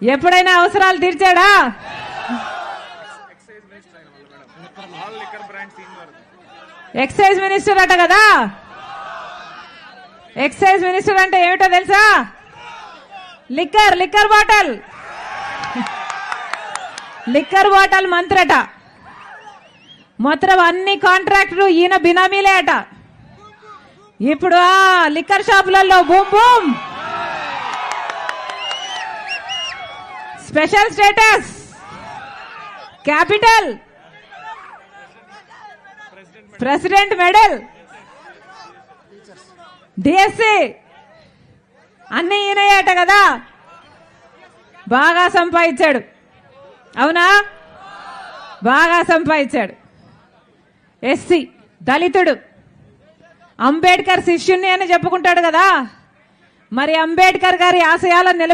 ఎప్పుడైనా అవసరాలు తీర్చాడా? Excise minister అట కదా. ఎక్సైజ్ మినిస్టర్ అంటే ఏమిటో తెలుసా? లిక్కర్ బాటల్ మంత్రట. మొత్తం అన్ని కాంట్రాక్టులు ఈయన బినామీలే అట. ఇప్పుడు ఆ లిక్కర్ షాపులలో boom boom, special status, capital, president medal, DSC అన్ని ఈయనయ్యాట కదా. బాగా సంపాదించాడు, అవునా? బాగా సంపాదించాడు. ఎస్సీ, దళితుడు, అంబేద్కర్ శిష్యుణ్ణి అని చెప్పుకుంటాడు కదా. మరి అంబేద్కర్ గారి ఆశయాలను